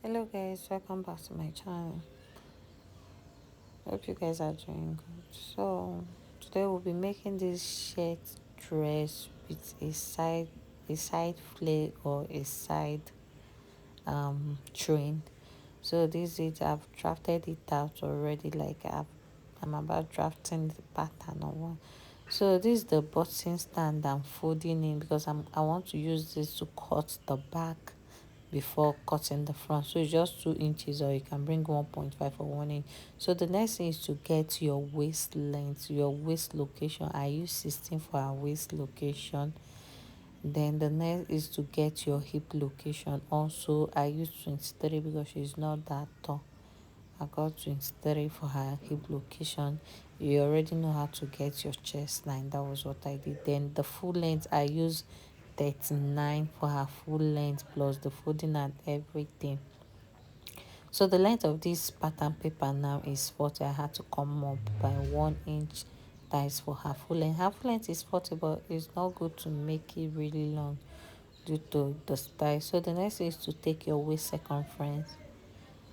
Hello guys, welcome back to my channel. Hope you guys are doing good. So today we'll be making this shirt dress with a side flare or a side train. So this is I've drafted it out already, I'm about drafting the pattern or one. So this is the button stand I'm folding in because I want to use this to cut the back before cutting the front. So it's just 2 inches, or you can bring 1.5 or 1 inch. So the next thing is to get your waist length, your waist location. I use 16 for our waist location. Then the next is to get your hip location. Also I use 23 because she's not that tall. I got 23 for her hip location. You already know how to get your chest line. That was what I did. Then the full length, I use 39 for her full length plus the folding and everything. So the length of this pattern paper now is 40. I had to come up by 1 inch. That is for her full length. Her full length is 40, but it's not good to make it really long due to the style. So the next is to take your waist circumference.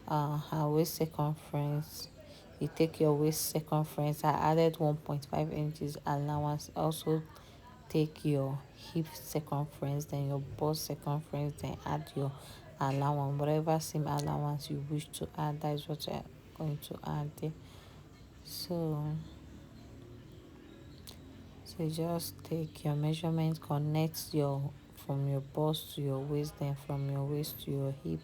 Her waist circumference, you take your waist circumference. I added 1.5 inches allowance. Also take your hip circumference, then your bust circumference, then add your allowance, whatever same allowance you wish to add. That is what you're going to add there. So you just take your measurement, connect your from your bust to your waist, then from your waist to your hip.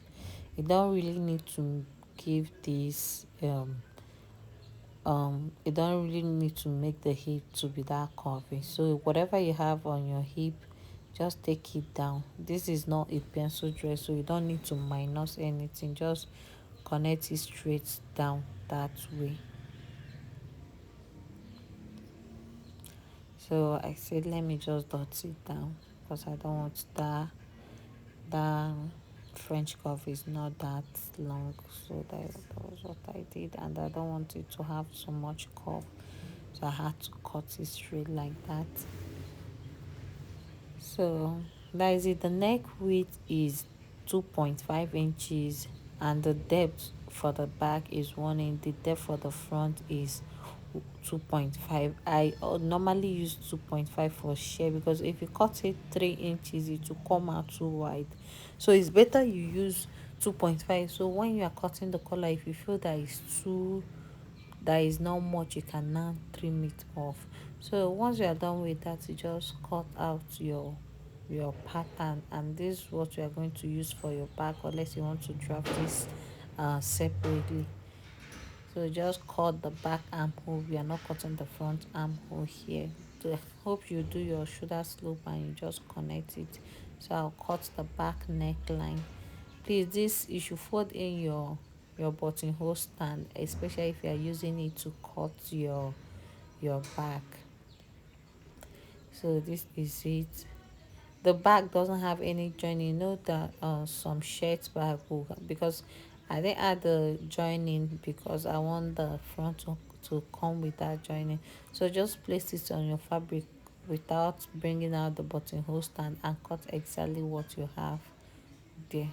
You don't really need to give this you don't really need to make the hip to be that curvy. So whatever you have on your hip, just take it down. This is not a pencil dress, so you don't need to minus anything. Just connect it straight down that way. So I said let me just dot it down because I don't want that French curve is not that long. So that was what I did, and I don't want it to have so much curve, so I had to cut it straight like that. So that is it. The neck width is 2.5 inches, and the depth for the back is 1 inch. The depth for the front is 2.5. I normally use 2.5 for share, because if you cut it 3 inches it will come out too wide. So it's better you use 2.5. So when you are cutting the collar, if you feel that is too that is not much, you can now trim it off. So once you are done with that, you just cut out your pattern, and this is what you are going to use for your back, unless you want to draft this separately. So just cut the back armhole. We are not cutting the front armhole here. So hope you do your shoulder slope and you just connect it. So I'll cut the back neckline. Please, this you should fold in your buttonhole stand, especially if you are using it to cut your back. So this is it. The back doesn't have any joining. You know that some shirts back will, because I didn't add the joining because I want the front to come with that joining. So just place it on your fabric without bringing out the buttonhole stand, and cut exactly what you have there.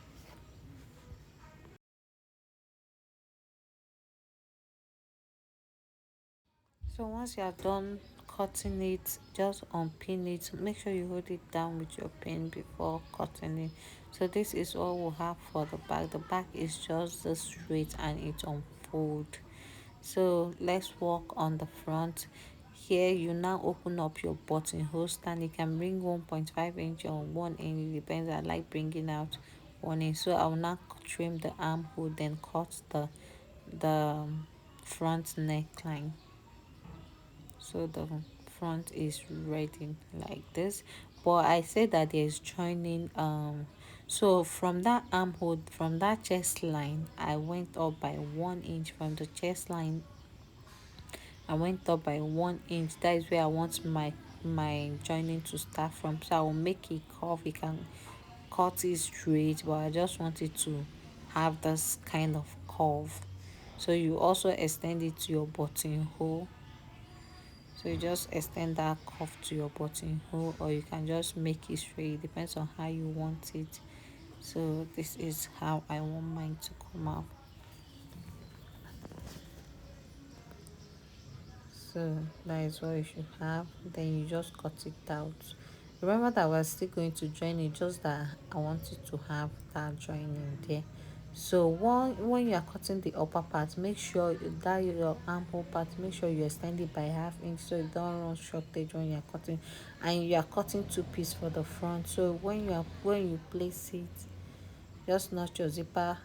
So once you are done cutting it, just unpin it. Make sure you hold it down with your pin before cutting it. So this is all we have for the back. The back is just the straight and it unfold. So let's work on the front. Here you now open up your buttonhole stand. You can bring 1.5 inch or 1 inch, it depends. I like bringing out 1 inch. So I will now trim the armhole, then cut the front neckline. So the front is ready like this, but I said that there's joining. So from that armhole, from that chest line, I went up by 1 inch. From the chest line I went up by 1 inch. That is where I want my joining to start from. So I will make it curve. You can cut it straight, but I just want it to have this kind of curve. So you also extend it to your buttonhole. So you just extend that curve to your buttonhole, or you can just make it straight. It depends on how you want it. So this is how I want mine to come out. So that is what you should have. Then you just cut it out. Remember that we're still going to join it, just that I wanted to have that joining there. So when you are cutting the upper part, make sure that your armhole part, make sure you extend it by half inch so you don't run shortage when you are cutting. And you are cutting two piece for the front. So when you place it, just notch your zipper,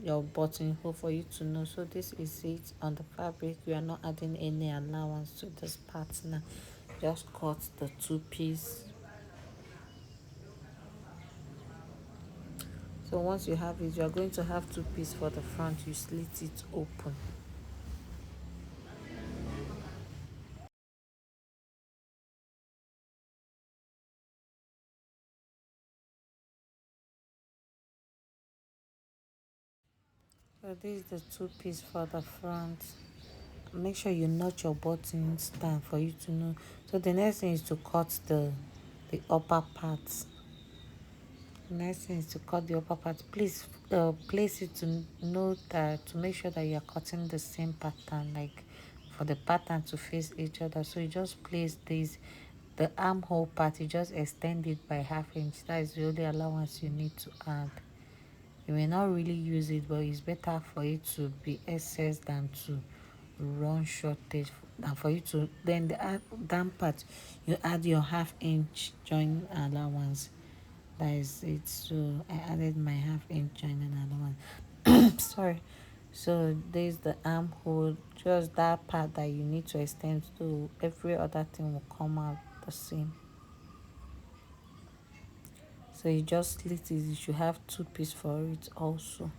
your buttonhole for you to know. So this is it on the fabric. We are not adding any allowance to this part now. Just cut the two piece. So once you have it, you are going to have two piece for the front. You slit it open. So this is the two piece for the front. Make sure you notch your buttons down for you to know. So the next thing is to cut the upper part. Next thing is to cut the upper part. Please place it to know that, to make sure that you are cutting the same pattern, like for the pattern to face each other. So you just place this, the armhole part, you just extend it by half inch. That is the only allowance you need to add. You may not really use it, but it's better for it to be excess than to run shortage, than for you to, then the down part you add your half inch join allowance. That is it. So I added my half inch join and allowance. Sorry. So there's the armhole, just that part that you need to extend, to every other thing will come out the same. So you just slit it. You should have two piece for it also.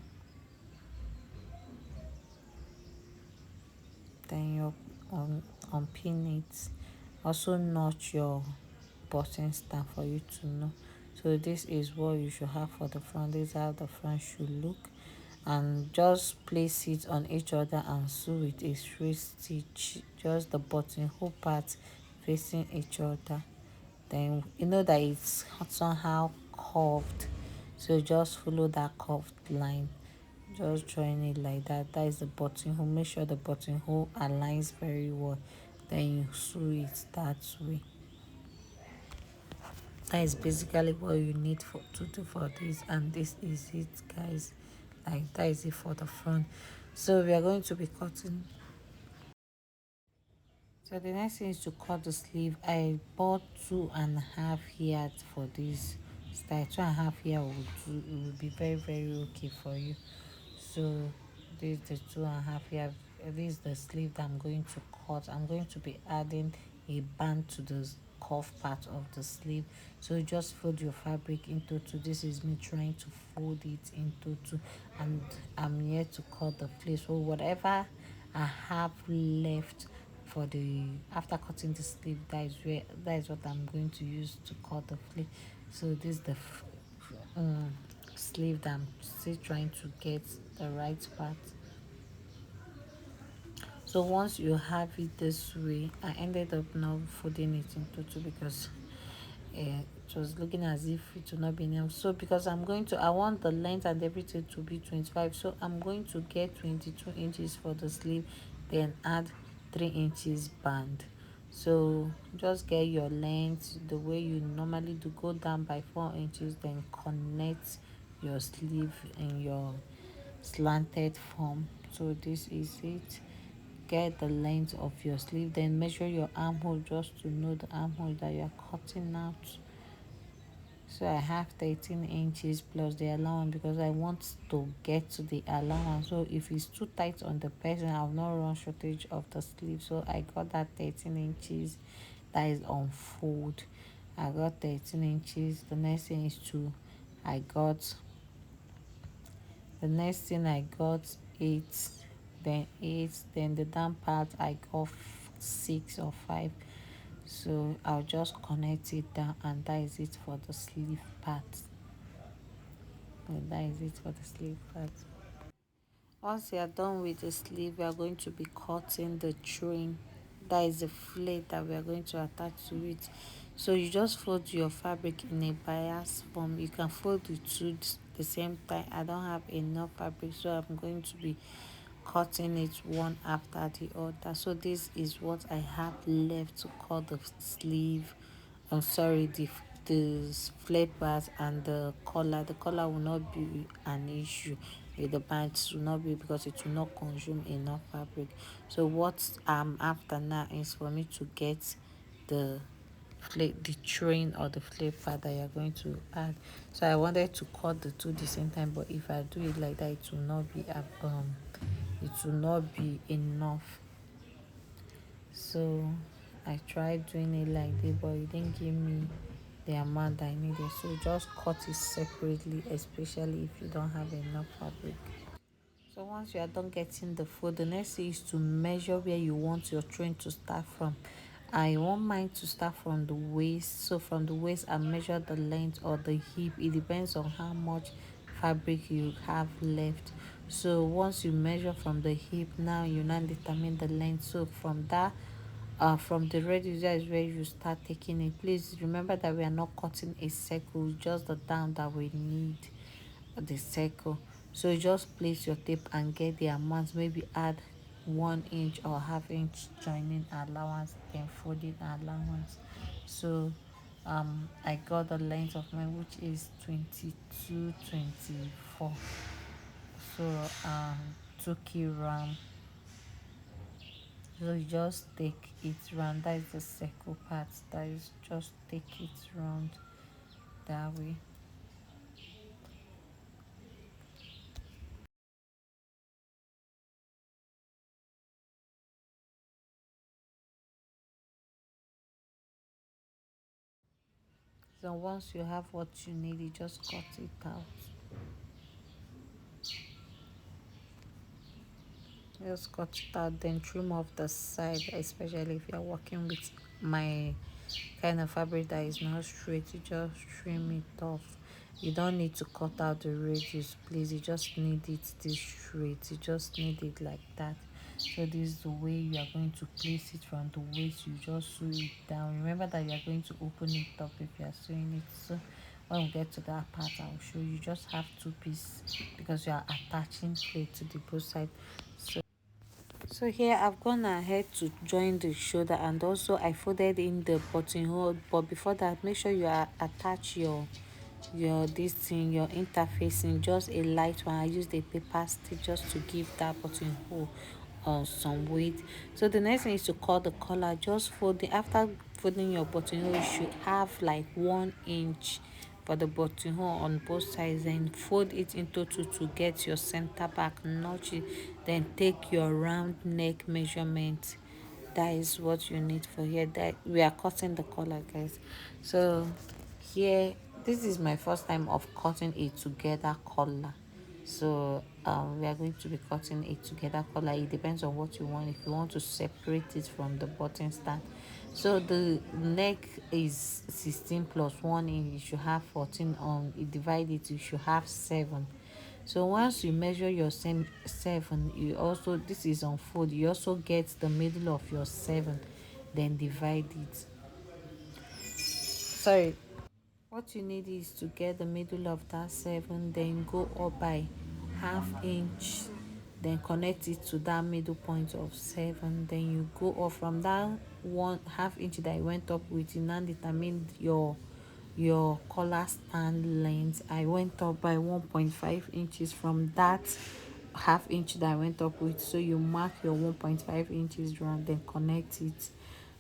Then you unpin it. Also notch your button stand for you to know. So this is what you should have for the front. This is how the front should look. And just place it on each other and sew with a straight stitch, just the buttonhole part facing each other. Then you know that it's somehow curved, so just follow that curved line, just join it like that. That is the buttonhole. Make sure the buttonhole aligns very well, then you sew it that way. That is basically what you need for to do for this, and this is it, guys. Like that is it for the front. So we are going to be cutting. So the next thing is to cut the sleeve. I bought 2.5 yards for this style. 2.5 yards will be very okay for you. So this is the 2.5 yards. This is the sleeve that I'm going to cut. I'm going to be adding a band to the cuff part of the sleeve. So just fold your fabric into two. This is me trying to fold it into two, and I'm here to cut the place. So whatever I have left for the, after cutting the sleeve, that is what I'm going to use to cut the flip. So this is the um, sleeve that I'm still trying to get the right part. So once you have it this way, I ended up now folding it into two because it was looking as if it would not be enough. So because I want the length and everything to be 25, so I'm going to get 22 inches for the sleeve, then add 3 inches band. So just get your length the way you normally do, go down by 4 inches, then connect your sleeve in your slanted form. So this is it. Get the length of your sleeve, then measure your armhole just to know the armhole that you are cutting out. So I have 13 inches plus the allowance because I want to get to the allowance. So if it's too tight on the person, I'll not run shortage of the sleeve. So I got that 13 inches that is on fold. I got 13 inches. The next thing is to, I got, the next thing I got 8, then 8, then the down part I got 6 or 5. So I'll just connect it down, and that is it for the sleeve part. And that is it for the sleeve part. Once you are done with the sleeve, we are going to be cutting the trim. that is the flare that we are going to attach to it. So you just fold your fabric in a bias form. You can fold the two the same time. I don't have enough fabric, so I'm going to be cutting it one after the other. So this is what I have left to cut the sleeve. I'm sorry, the flat part and the collar. The collar will not be an issue with the pants, will not be, because it will not consume enough fabric. So what I'm after now is for me to get the the train or the flip part that you're going to add. So I wanted to cut the two the same time, but if I do it like that, it will not be it will not be enough. So I tried doing it like this, but it didn't give me the amount I needed. So just cut it separately, especially if you don't have enough fabric. So once you are done getting the fold, the next thing is to measure where you want your train to start from. I want mine to start from the waist. So from the waist, I measure the length or the hip. It depends on how much fabric you have left. So once you measure from the hip, now you now determine the length. So from that, from the radius, that is where you start taking it. Please remember that we are not cutting a circle, just the down that we need the circle. So you just place your tape and get the amount, maybe add 1 inch or half-inch joining allowance, then folding allowance. So I got the length of mine, which is 22-24. So 2 key round. So you just take it round, that is the circle part, that is just take it round that way. So once you have what you need, you just cut it out. Just cut it out, then trim off the side, especially if you're working with my kind of fabric that is not straight. You just trim it off. You don't need to cut out the radius, please. You just need it this straight. You just need it like that. So this is the way you are going to place it from the waist. You just sew it down. Remember that you are going to open it up if you are sewing it. So when we get to that part, I'll show you. Just have two pieces because you are attaching plate to the both side. So here I've gone ahead to join the shoulder, and also I folded in the buttonhole. But before that, make sure you are attach your this thing, your interfacing, just a light one. I used a paper stick just to give that buttonhole some weight. So the next thing is to cut the collar. Just folding, after folding your buttonhole, you should have like 1 inch for the buttonhole on both sides, and fold it into two to get your center back notch it. Then take your round neck measurement. That is what you need for here. That we are cutting the collar, guys. So here, this is my first time of cutting a together collar. So we are going to be cutting a together collar. It depends on what you want. If you want to separate it from the button stand, so the neck is 16 plus 1 inch, you should have 14. On you divide it, you should have 7. So once you measure your same 7, you also, this is on fold, you also get the middle of your 7, then divide it. Sorry, what you need is to get the middle of that 7, then go up by ½ inch, then connect it to that middle point of 7. Then you go up from that 1/2 inch that I went up with. You now determine your collar stand length. I went up by 1.5 inches from that ½ inch that I went up with. So you mark your 1.5 inches round, then connect it.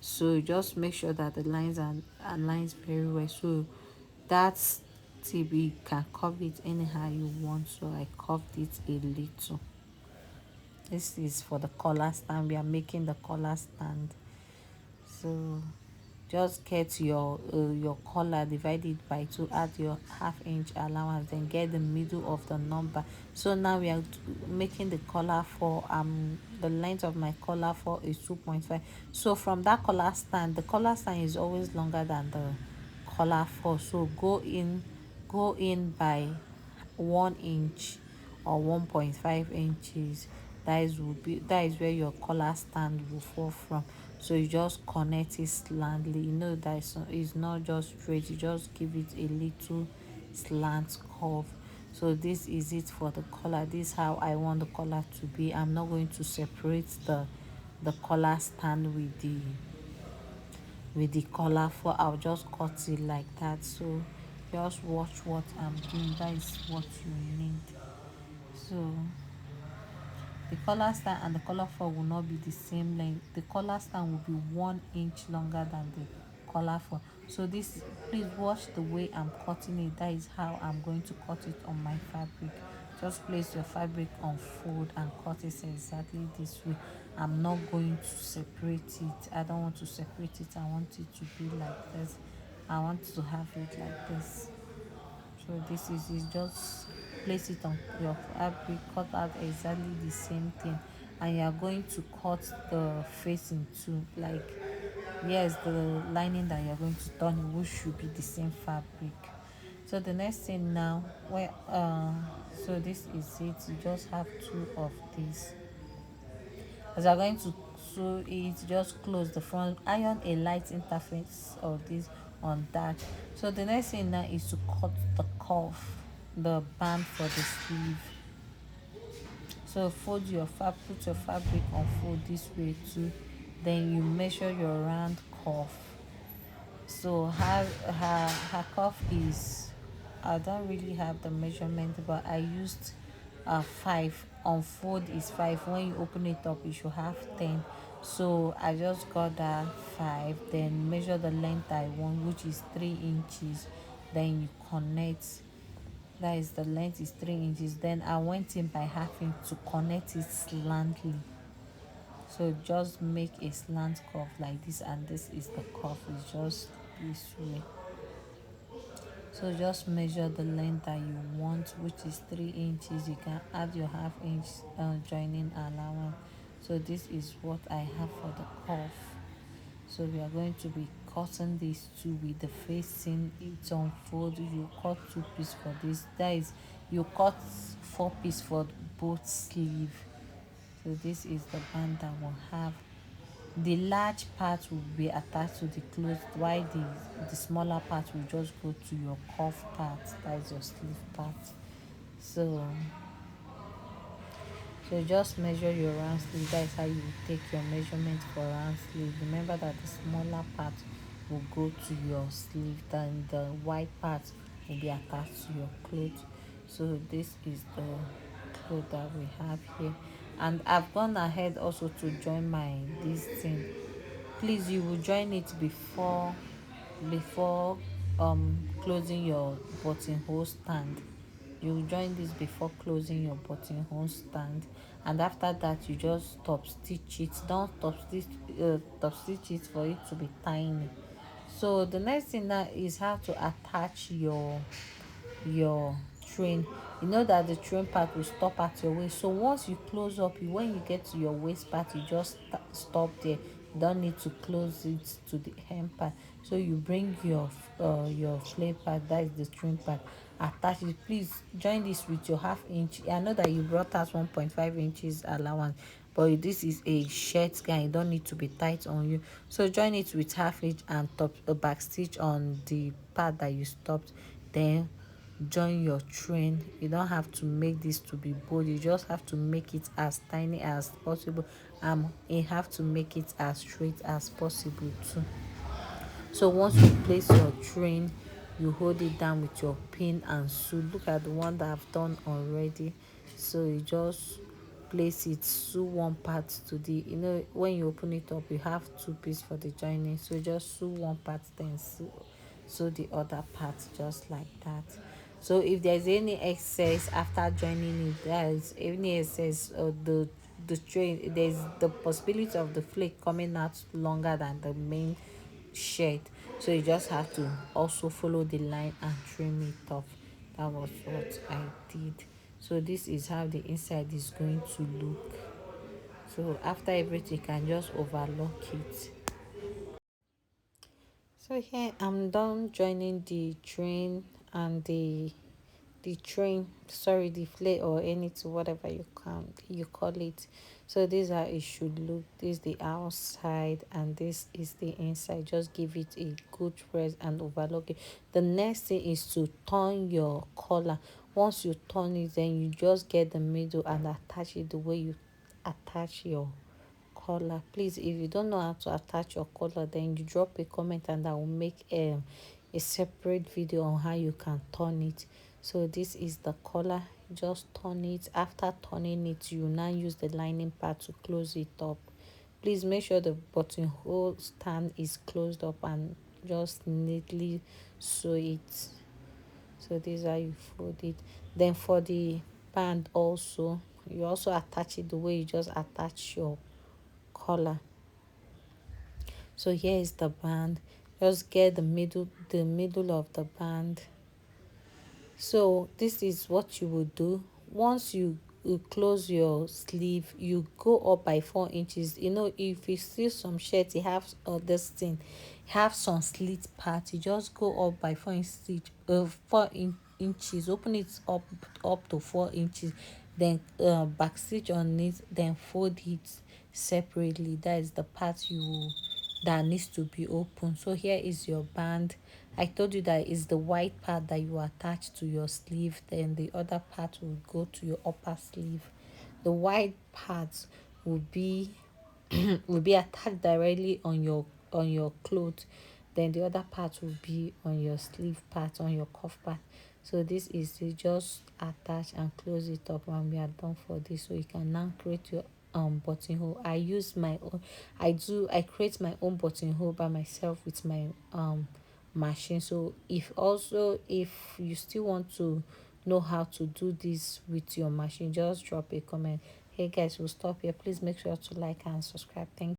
So just make sure that the lines are aligns very well. So that's TB, can curve it anyhow you want. So I curved it a little. This is for the collar stand. We are making the collar stand. So just get your collar, divide it by 2, add your ½ inch allowance, then get the middle of the number. So now we are making the collar for the length of my collar for is 2.5. So from that collar stand, the collar stand is always longer than the collar for. So go in by 1 inch or 1.5 inches. That is where your collar stand will fall from. So you just connect it slantly, you know that it's not just straight, you just give it a little slant curve. So this is it for the collar. This is how I want the collar to be. I'm not going to separate the collar stand with the collar for. I'll just cut it like that. So just watch what I'm doing. That is what you need. So the collar stand and the collar four will not be the same length. The collar stand will be 1 inch longer than the collar four. So this, please watch the way I'm cutting it. That is how I'm going to cut it on my fabric. Just place your fabric on fold and cut it exactly this way. I'm not going to separate it. I don't want to separate it. I want it to be like this. I want to have it like this. So this is it. Just place it on your fabric, cut out exactly the same thing, and you are going to cut the face in two. Like, yes, the lining that you're going to turn, which should be the same fabric. So the next thing now, where so this is it. You just have two of these. As you're going to sew it, just close the front, iron a light interface of this on that. So the next thing now is to cut the cuff, the band for the sleeve. So fold your put your fabric on fold this way too. Then you measure your round cuff. So her cuff is, I don't really have the measurement, but I used 5. On fold is 5. When you open it up, you should have 10. So I just got that 5. Then measure the length I want, which is 3 inches. Then you connect. That is, the length is 3 inches. Then I went in by half inch to connect it slantly. So just make a slant curve like this, and this is the curve. It's just this way. So just measure the length that you want, which is 3 inches. You can add your half inch joining allowance. So this is what I have for the cuff. So we are going to be cutting these two with the facing it on fold. You cut 2 pieces for this. That is, you cut 4 pieces for both sleeve. So this is the band that will have. The large part will be attached to the clothes, while the smaller part will just go to your cuff part. That is your sleeve part. So just measure your round sleeve. That is how you take your measurement for round sleeve. Remember that the smaller part will go to your sleeve, then the white part will be attached to your clothes. So this is the cloth that we have here, and I've gone ahead also to join my this thing. Please, you will join it before closing your buttonhole stand. You will join this before closing your buttonhole stand, and after that you just top stitch it. Don't top stitch it for it to be tiny. So the next thing now is how to attach your train. You know that the train part will stop at your waist. So once you close up, when you get to your waist part, you just stop there. You don't need to close it to the hem part. So you bring your flare part, that is the train part, attach it. Please join this with your half inch. I know that you brought out 1.5 inches allowance, but this is a shirt gown. You don't need to be tight on you. So join it with half inch and top back stitch on the part that you stopped. Then join your train. You don't have to make this to be bold, you just have to make it as tiny as possible, you have to make it as straight as possible too. So once you place your train, you hold it down with your pin and sew. Look at the one that I've done already. So you just place it, sew one part to the, when you open it up, you have 2 pieces for the joining. So just sew one part, then sew the other part, just like that. So if there's any excess after joining it, there is any excess, the train, there's the possibility of the flake coming out longer than the main shirt. So you just have to also follow the line and trim it off. That was what I did. So this is how the inside is going to look. So after everything, you can just overlock it. So here I'm done joining the train and the the train, sorry, the flare or anything, whatever you call it. So this is how it should look. This is the outside and this is the inside. Just give it a good press and overlock it. The next thing is to turn your collar. Once you turn it, then you just get the middle and attach it the way you attach your collar. Please, if you don't know how to attach your collar, then you drop a comment and I will make a separate video on how you can turn it. So this is the collar. Just turn it. After turning it, you now use the lining part to close it up. Please make sure the buttonhole stand is closed up and just neatly sew it. So this is how you fold it. Then for the band also, you also attach it the way you just attach your collar. So here is the band. Just get the middle of the band. So this is what you will do. Once you close your sleeve, you go up by 4 inches. You know, if you see some shirts, you have this thing, have some slit part, you just go up by 4 inches, 4 inches, open it up to 4 inches, then back stitch on it, then fold it separately. That is the part that needs to be open. So here is your band. I told you that is the white part that you attach to your sleeve, then the other part will go to your upper sleeve. The white part will be will be attached directly on your clothes, then the other part will be on your sleeve part, on your cuff part. So this is to just attach and close it up and we are done for this. So you can now create your buttonhole. I use my own, I create my own buttonhole by myself with my machine. So if you still want to know how to do this with your machine, just drop a comment. Hey guys, we'll stop here. Please make sure to like and subscribe. Thank you.